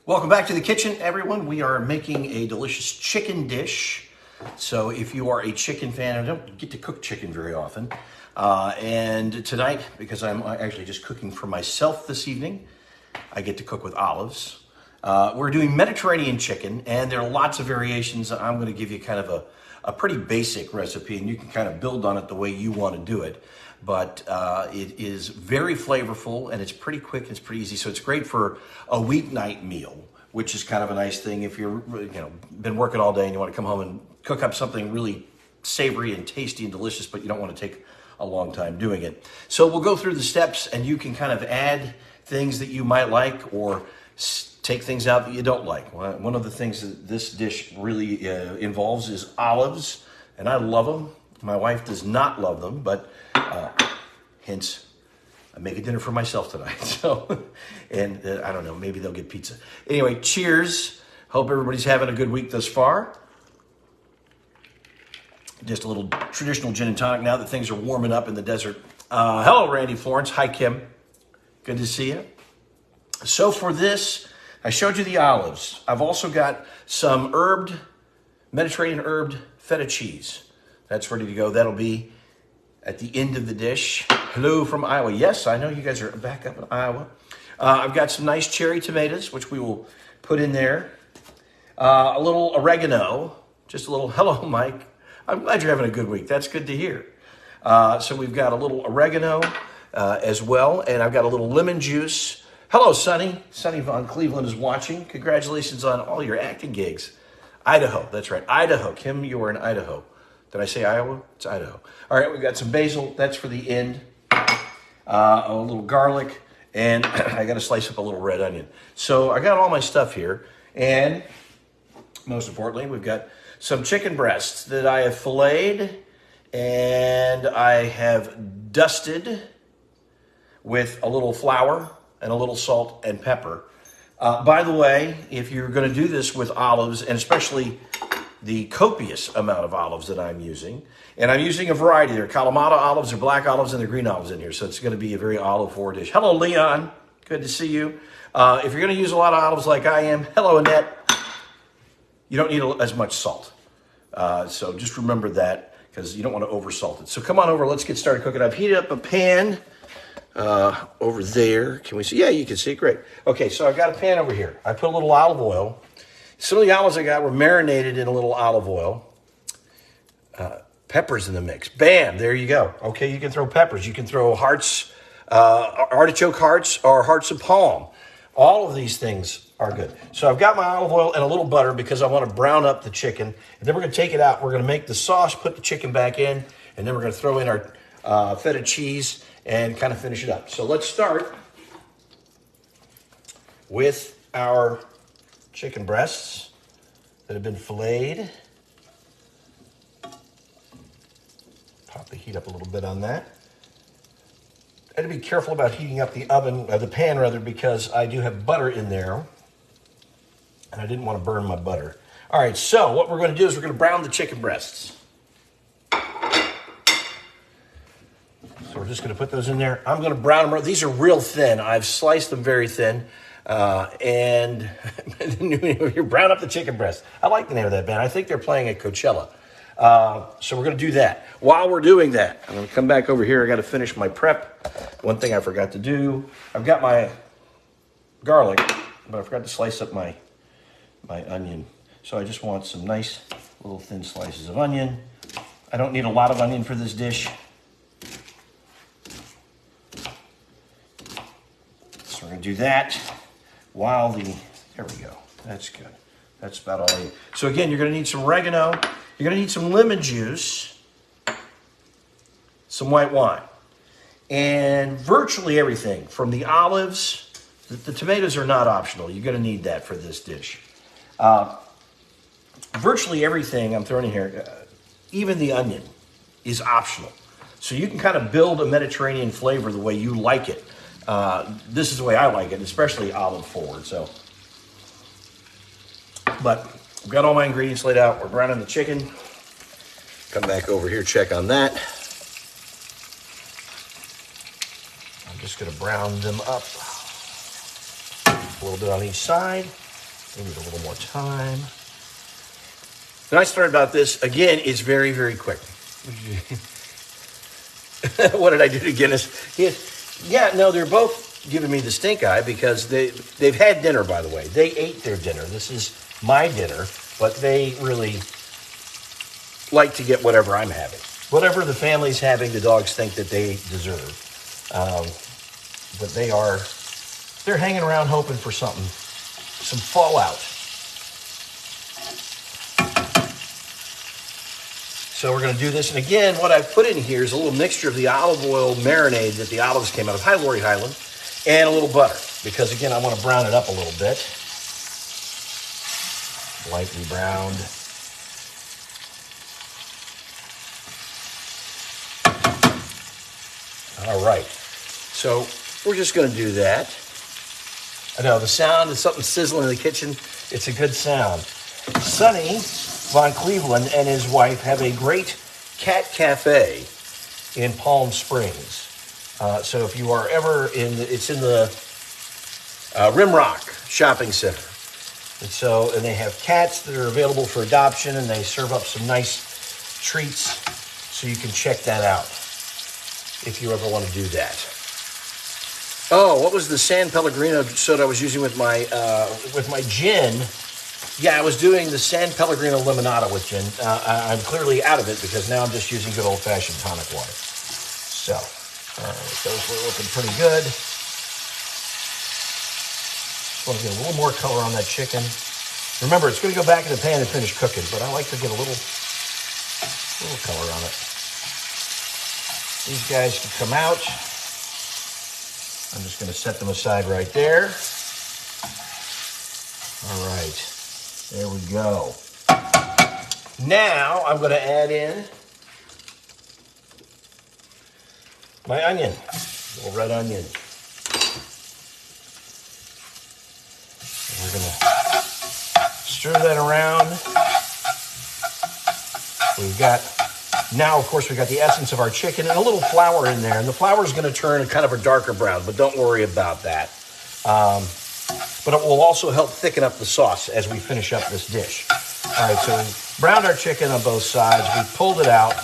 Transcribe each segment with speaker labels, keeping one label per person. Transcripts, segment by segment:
Speaker 1: Welcome back to the kitchen, everyone. We are making a delicious chicken dish. So if you are a chicken fan, I don't get to cook chicken very often. And tonight, because I'm actually just cooking for myself this evening, I get to cook with olives. We're doing Mediterranean chicken, and there are lots of variations. I'm going to give you kind of a pretty basic recipe, and you can kind of build on it the way you want to do it. But it is very flavorful, and it's pretty quick, and it's pretty easy. So it's great for a weeknight meal, which is kind of a nice thing if you're, been working all day and you want to come home and cook up something really savory and tasty and delicious, but you don't want to take a long time doing it. So we'll go through the steps, and you can kind of add things that you might like or take things out that you don't like. One of the things that this dish really involves is olives, and I love them. My wife does not love them, but hence I'm making dinner for myself tonight. So, and I don't know, maybe they'll get pizza. Anyway, cheers. Hope everybody's having a good week thus far. Just a little traditional gin and tonic now that things are warming up in the desert. Hello, Randy Florence. Hi, Kim. Good to see you. So for this, I showed you the olives. I've also got some Mediterranean herbed feta cheese. That's ready to go. That'll be at the end of the dish. Hello from Iowa. Yes, I know you guys are back up in Iowa. I've got some nice cherry tomatoes, which we will put in there. A little oregano. Just a little, hello, Mike. I'm glad you're having a good week. That's good to hear. So we've got a little oregano as well, and I've got a little lemon juice. Hello, Sonny. Sonny von Cleveland is watching. Congratulations on all your acting gigs. Idaho, that's right. Idaho. Kim, you were in Idaho. Did I say Iowa? It's Idaho. All right, we've got some basil. That's for the end. A little garlic. And I got to slice up a little red onion. So I got all my stuff here. And most importantly, we've got some chicken breasts that I have filleted. And I have dusted with a little flour and a little salt and pepper. By the way, if you're going to do this with olives, and especially the copious amount of olives that I'm using, and I'm using a variety. There are Kalamata olives, there are black olives, and there are green olives in here, so it's going to be a very olive-forward dish. Hello, Leon. Good to see you. If you're going to use a lot of olives like I am, hello, Annette. You don't need as much salt. So just remember that, because you don't want to over-salt it. So come on over. Let's get started cooking. I've heated up a pan over there. Can we see? Yeah, you can see. Great. Okay, so I've got a pan over here. I put a little olive oil. Some of the olives I got were marinated in a little olive oil. Peppers in the mix. Bam, there you go. Okay, you can throw peppers. You can throw hearts, artichoke hearts, or hearts of palm. All of these things are good. So I've got my olive oil and a little butter because I want to brown up the chicken. And then we're going to take it out. We're going to make the sauce, put the chicken back in, and then we're going to throw in our feta cheese and kind of finish it up. So let's start with our chicken breasts that have been filleted. Pop the heat up a little bit on that. I had to be careful about heating up the pan rather, because I do have butter in there, and I didn't want to burn my butter. All right, so what we're going to do is we're going to brown the chicken breasts. So we're just going to put those in there. I'm going to brown them. These are real thin. I've sliced them very thin. And you brown up the chicken breast. I like the name of that band. I think they're playing at Coachella. So we're going to do that. While we're doing that, I'm going to come back over here. I got to finish my prep. One thing I forgot to do, I've got my garlic, but I forgot to slice up my onion. So I just want some nice little thin slices of onion. I don't need a lot of onion for this dish. So we're going to do that. There we go. That's good. That's about all I need. So again, you're going to need some oregano. You're going to need some lemon juice, some white wine, and virtually everything from the olives. The tomatoes are not optional. You're going to need that for this dish. Virtually everything I'm throwing in here, even the onion, is optional. So you can kind of build a Mediterranean flavor the way you like it. This is the way I like it, especially olive forward. So, but I've got all my ingredients laid out. We're browning the chicken. Come back over here, check on that. I'm just going to brown them up a little bit on each side. We need a little more time. The nice part about this, again, is very, very quick. What did I do to Guinness? Yeah, no, they're both giving me the stink eye because they've had dinner, by the way. They ate their dinner. This is my dinner, but they really like to get whatever I'm having. Whatever the family's having, the dogs think that they deserve. But they're hanging around hoping for something, some fallout. So we're going to do this. And again, what I've put in here is a little mixture of the olive oil marinade that the olives came out of, High Lori Highland, and a little butter. Because again, I want to brown it up a little bit. Lightly browned. All right. So we're just going to do that. I know the sound is something sizzling in the kitchen. It's a good sound. Sonny Von Cleveland and his wife have a great cat cafe in Palm Springs. So if you are ever it's in the Rimrock Shopping Center. And they have cats that are available for adoption, and they serve up some nice treats. So you can check that out if you ever want to do that. Oh, what was the San Pellegrino soda I was using with my gin? Yeah, I was doing the San Pellegrino limonada with gin. I'm clearly out of it because now I'm just using good old-fashioned tonic water. So, all right, those were looking pretty good. Just want to get a little more color on that chicken. Remember, it's going to go back in the pan and finish cooking, but I like to get a little color on it. These guys can come out. I'm just going to set them aside right there. All right. There we go. Now I'm going to add in my onion, a little red onion. And we're going to stir that around. Now, of course, we've got the essence of our chicken and a little flour in there. And the flour is going to turn kind of a darker brown, but don't worry about that. But it will also help thicken up the sauce as we finish up this dish. All right, so we browned our chicken on both sides. We pulled it out.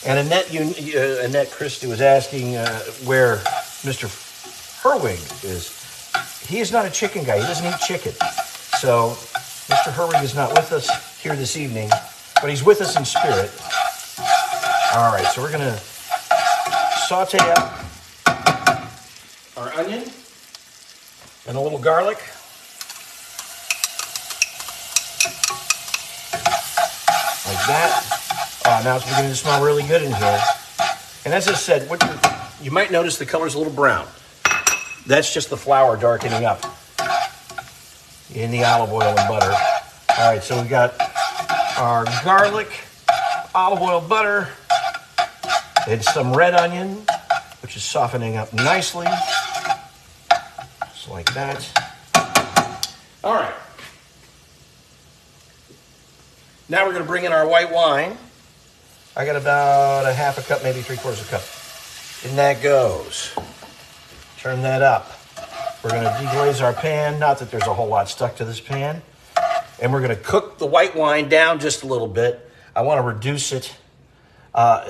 Speaker 1: And Annette Christie was asking where Mr. Herwig is. He is not a chicken guy. He doesn't eat chicken. So Mr. Herwig is not with us here this evening, but he's with us in spirit. All right, so we're going to saute up our onion and a little garlic. Like that. Now it's beginning to smell really good in here. And as I said, you might notice the color's a little brown. That's just the flour darkening up in the olive oil and butter. All right, so we got our garlic, olive oil, butter, and some red onion, which is softening up nicely. Just like that. All right. Now we're going to bring in our white wine. I got about a half a cup, maybe 3/4 cup. And that goes. Turn that up. We're going to deglaze our pan. Not that there's a whole lot stuck to this pan. And we're going to cook the white wine down just a little bit. I want to reduce it.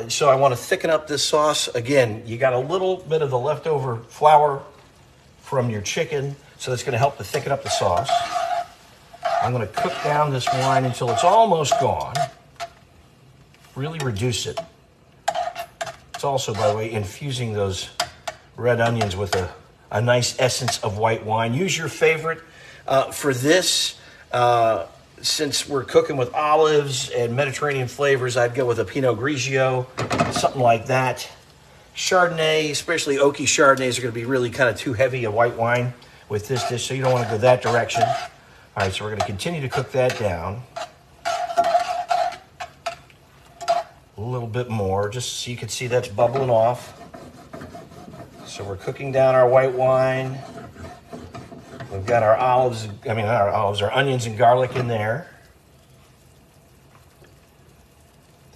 Speaker 1: So I want to thicken up this sauce. Again, you got a little bit of the leftover flour from your chicken, so that's going to help to thicken up the sauce. I'm going to cook down this wine until it's almost gone. Really reduce it. It's also, by the way, infusing those red onions with a nice essence of white wine. Use your favorite. For this, since we're cooking with olives and Mediterranean flavors, I'd go with a Pinot Grigio, something like that. Chardonnay, especially oaky Chardonnays, are going to be really kind of too heavy a white wine with this dish, so you don't want to go that direction. All right, so we're going to continue to cook that down. A little bit more, just so you can see that's bubbling off. So we're cooking down our white wine. We've got our our onions and garlic in there.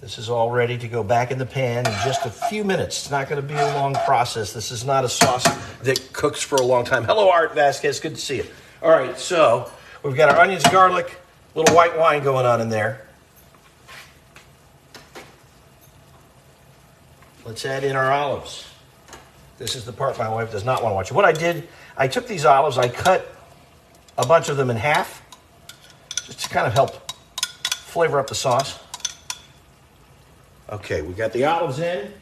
Speaker 1: This is all ready to go back in the pan in just a few minutes. It's not going to be a long process. This is not a sauce that cooks for a long time. Hello, Art Vasquez. Good to see you. All right, so We've got our onions, garlic, a little white wine going on in there. Let's add in our olives. This is the part my wife does not want to watch. What I did, I took these olives, I cut a bunch of them in half, just to kind of help flavor up the sauce. Okay, we got the olives in.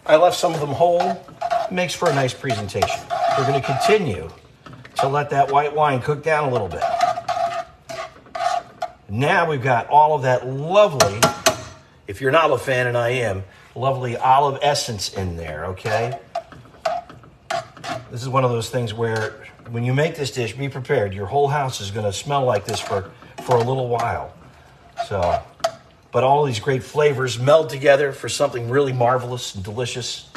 Speaker 1: I left some of them whole. It makes for a nice presentation. We're going to continue to let that white wine cook down a little bit. Now we've got all of that lovely, if you're an olive fan, and I am, lovely olive essence in there, okay? This is one of those things where when you make this dish, be prepared. Your whole house is going to smell like this for a little while. So, but all these great flavors meld together for something really marvelous and delicious.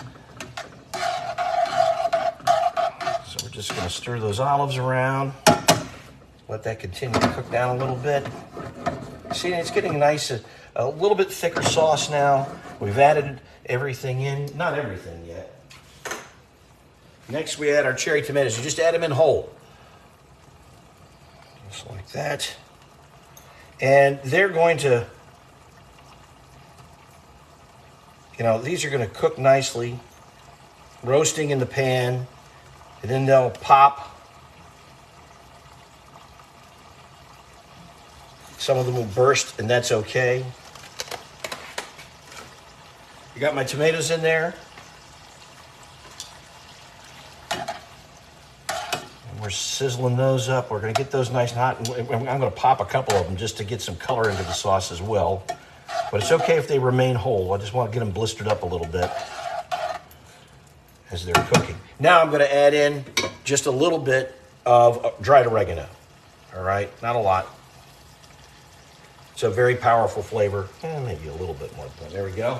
Speaker 1: So we're just going to stir those olives around. Let that continue to cook down a little bit. See, it's getting nice, a little bit thicker sauce now. We've added everything in. Not everything yet. Next, we add our cherry tomatoes. You just add them in whole. Just like that. And they're going to, these are going to cook nicely, roasting in the pan, and then they'll pop. Some of them will burst, and that's okay. You got my tomatoes in there. We're sizzling those up. We're going to get those nice and hot. And I'm going to pop a couple of them just to get some color into the sauce as well. But it's okay if they remain whole. I just want to get them blistered up a little bit as they're cooking. Now I'm going to add in just a little bit of dried oregano. All right, not a lot. It's a very powerful flavor. Maybe a little bit more. There we go.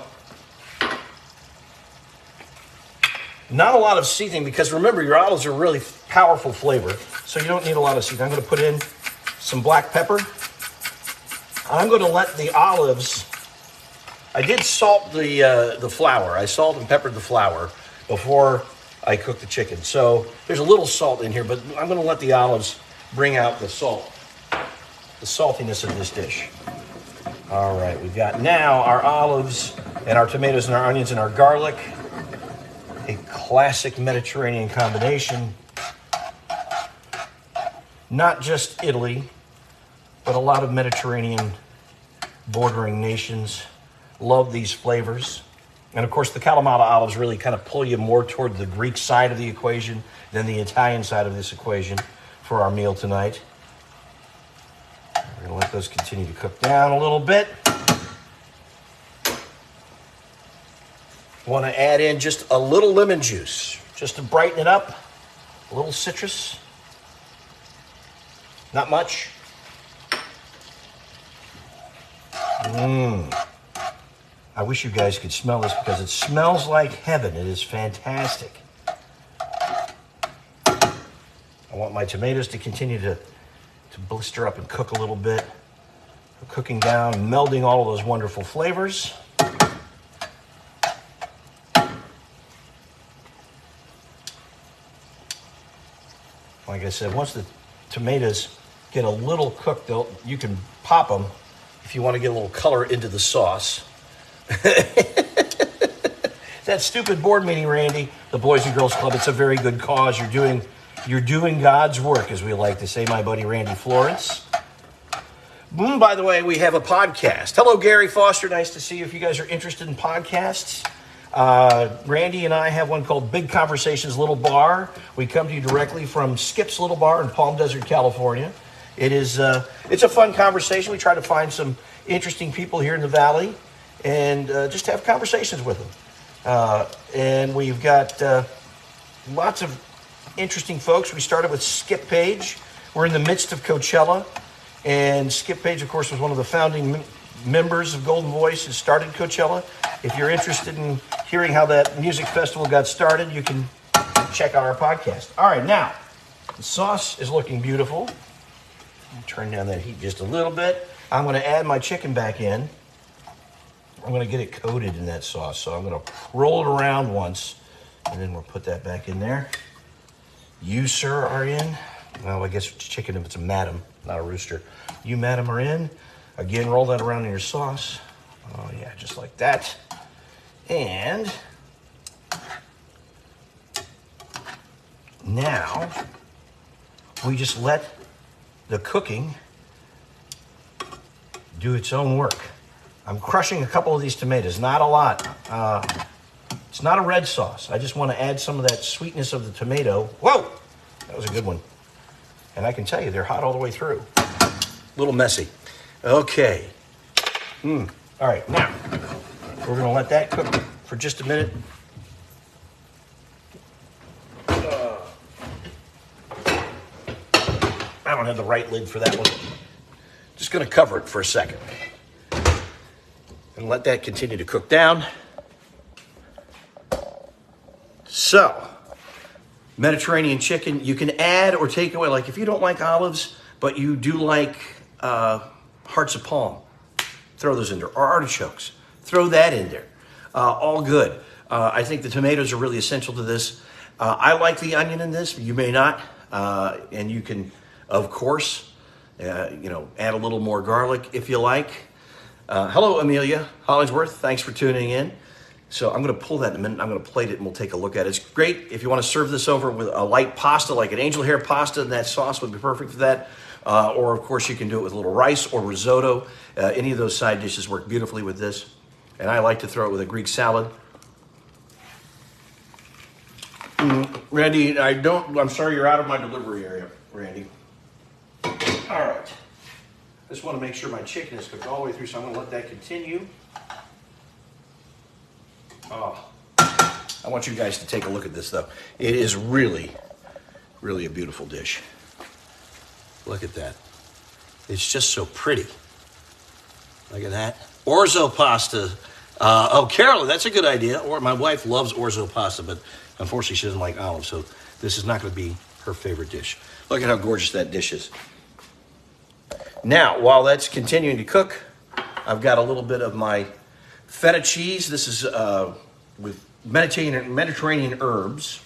Speaker 1: Not a lot of seasoning because remember, your olives are really powerful flavor, so you don't need a lot of seasoning. I'm going to put in some black pepper. I'm going to let the olives, I did salt the flour. I salt and peppered the flour before I cooked the chicken. So there's a little salt in here, but I'm going to let the olives bring out the salt, the saltiness of this dish. All right, we've got now our olives and our tomatoes and our onions and our garlic. A classic Mediterranean combination. Not just Italy, but a lot of Mediterranean bordering nations love these flavors. And of course, the Kalamata olives really kind of pull you more toward the Greek side of the equation than the Italian side of this equation for our meal tonight. We're going to let those continue to cook down a little bit. Want to add in just a little lemon juice, just to brighten it up. A little citrus. Not much. I wish you guys could smell this because it smells like heaven. It is fantastic. I want my tomatoes to continue to blister up and cook a little bit. Cooking down, melding all of those wonderful flavors. Like I said, once the tomatoes get a little cooked, you can pop them if you want to get a little color into the sauce. That stupid board meeting, Randy, the Boys and Girls Club, it's a very good cause. You're doing God's work, as we like to say, my buddy Randy Florence. By the way, we have a podcast. Hello, Gary Foster. Nice to see you if you guys are interested in podcasts. Randy and I have one called Big Conversations Little Bar. We come to you directly from Skip's Little Bar in Palm Desert, California. It's a fun conversation. We try to find some interesting people here in the Valley and just have conversations with them. And we've got lots of interesting folks. We started with Skip Page. We're in the midst of Coachella. And Skip Page, of course, was one of the founding members of Golden Voice and started Coachella. If you're interested in hearing how that music festival got started, you can check out our podcast. All right, now, the sauce is looking beautiful. Turn down that heat just a little bit. I'm going to add my chicken back in. I'm going to get it coated in that sauce. So I'm going to roll it around once, and then we'll put that back in there. You, sir, are in. well, I guess it's chicken if it's a madam, not a rooster. You madam are in. Again, roll that around in your sauce. Oh yeah, just like that. And now we just let the cooking do its own work. I'm crushing a couple of these tomatoes, not a lot. It's not a red sauce. I just want to add some of that sweetness of the tomato. Whoa, that was a good one. And I can tell you, they're hot all the way through. A little messy. Okay. All right, now we're gonna let that cook for just a minute. I don't have the right lid for that one. Just gonna cover it for a second and let that continue to cook down. So, Mediterranean chicken, you can add or take away, like if you don't like olives, but you do like hearts of palm, throw those in there, or artichokes, throw that in there. All good. I think the tomatoes are really essential to this. I like the onion in this, you may not, and you can, of course, add a little more garlic if you like. Hello, Amelia Hollingsworth, thanks for tuning in. So I'm going to pull that in a minute. I'm going to plate it and we'll take a look at it. It's great if you want to serve this over with a light pasta, like an angel hair pasta, and that sauce would be perfect for that. Or, of course, you can do it with a little rice or risotto. Any of those side dishes work beautifully with this. And I like to throw it with a Greek salad. Randy, I'm sorry you're out of my delivery area, Randy. All right. I just want to make sure my chicken is cooked all the way through, so I'm going to let that continue. Oh, I want you guys to take a look at this, though. It is really, really a beautiful dish. Look at that. It's just so pretty. Look at that. Orzo pasta. Carolyn, that's a good idea. Or my wife loves orzo pasta, but unfortunately she doesn't like olives, so this is not going to be her favorite dish. Look at how gorgeous that dish is. Now, while that's continuing to cook, I've got a little bit of my Feta cheese. This is with Mediterranean herbs.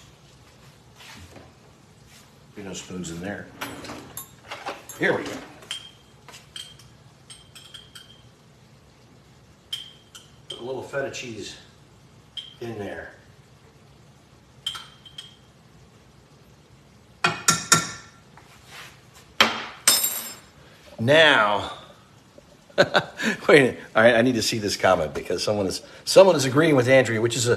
Speaker 1: No spoons in there. Here we go. Put a little Feta cheese in there. Now, wait a minute. All right, I need to see this comment because someone is agreeing with Andrea, which is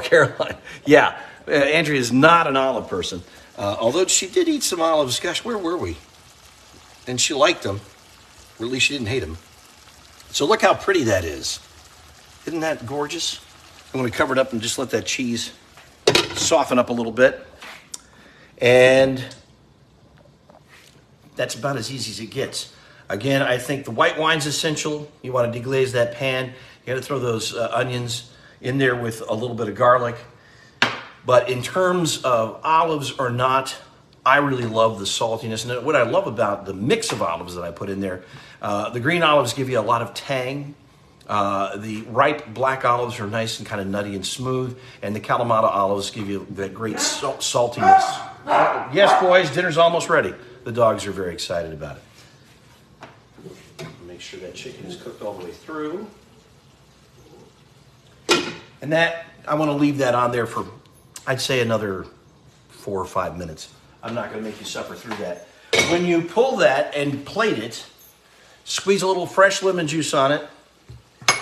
Speaker 1: Caroline. Yeah, Andrea is not an olive person, although she did eat some olives. Gosh, where were we? And she liked them, or at least she didn't hate them. So look how pretty that is. Isn't that gorgeous? I'm going to cover it up and just let that cheese soften up a little bit. And that's about as easy as it gets. Again, I think the white wine's essential. You want to deglaze that pan. You got to throw those onions in there with a little bit of garlic. But in terms of olives or not, I really love the saltiness. And what I love about the mix of olives that I put in there, the green olives give you a lot of tang. The ripe black olives are nice and kind of nutty and smooth. And the Kalamata olives give you that great saltiness. Yes, boys, dinner's almost ready. The dogs are very excited about it. Make sure that chicken is cooked all the way through. And that, I want to leave that on there for, I'd say, another 4 or 5 minutes. I'm not going to make you suffer through that. When you pull that and plate it, squeeze a little fresh lemon juice on it.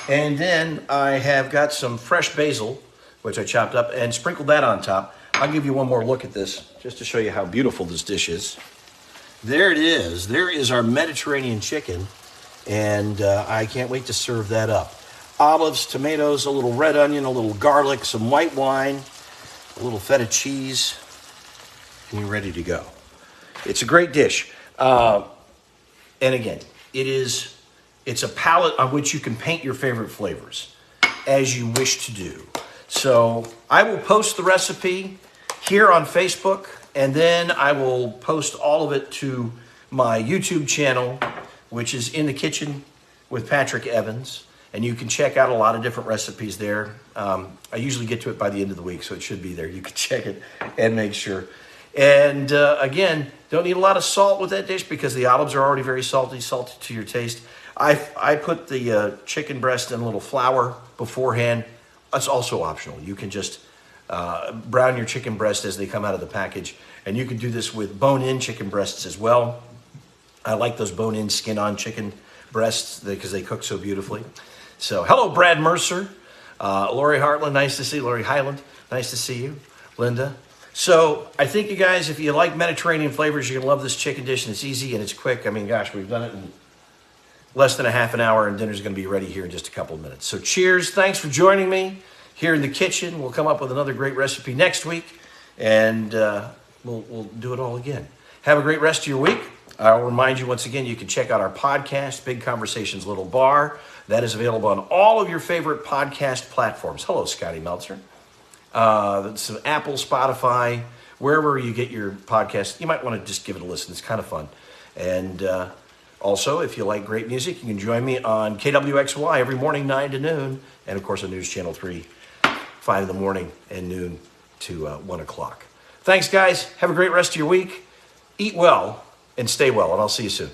Speaker 1: And then I have got some fresh basil, which I chopped up, and sprinkled that on top. I'll give you one more look at this, just to show you how beautiful this dish is. There it is. There is our Mediterranean chicken. And I can't wait to serve that up. Olives, tomatoes, a little red onion, a little garlic, some white wine, a little feta cheese, and you're ready to go. It's a great dish. And again, it's a palette on which you can paint your favorite flavors as you wish to do. So I will post the recipe here on Facebook, and then I will post all of it to my YouTube channel, which is In the Kitchen with Patrick Evans. And you can check out a lot of different recipes there. I usually get to it by the end of the week, so it should be there. You can check it and make sure. And again, don't need a lot of salt with that dish because the olives are already very salty to your taste. I put the chicken breast in a little flour beforehand. That's also optional. You can just brown your chicken breast as they come out of the package. And you can do this with bone-in chicken breasts as well. I like those bone-in, skin-on chicken breasts because they cook so beautifully. So, hello, Brad Mercer. Lori Hartland, nice to see you. Lori Highland, nice to see you. Linda. So, I think you guys, if you like Mediterranean flavors, you're going to love this chicken dish. And it's easy and it's quick. I mean, gosh, we've done it in less than a half an hour, and dinner's going to be ready here in just a couple of minutes. So, cheers. Thanks for joining me here in the kitchen. We'll come up with another great recipe next week, and we'll do it all again. Have a great rest of your week. I'll remind you once again, you can check out our podcast, Big Conversations Little Bar. That is available on all of your favorite podcast platforms. Hello, Scotty Meltzer. It's Apple, Spotify, wherever you get your podcast. You might want to just give it a listen. It's kind of fun. And also, if you like great music, you can join me on KWXY every morning, 9 to noon. And, of course, on News Channel 3, 5 in the morning and noon to 1 o'clock. Thanks, guys. Have a great rest of your week. Eat well and stay well, and I'll see you soon.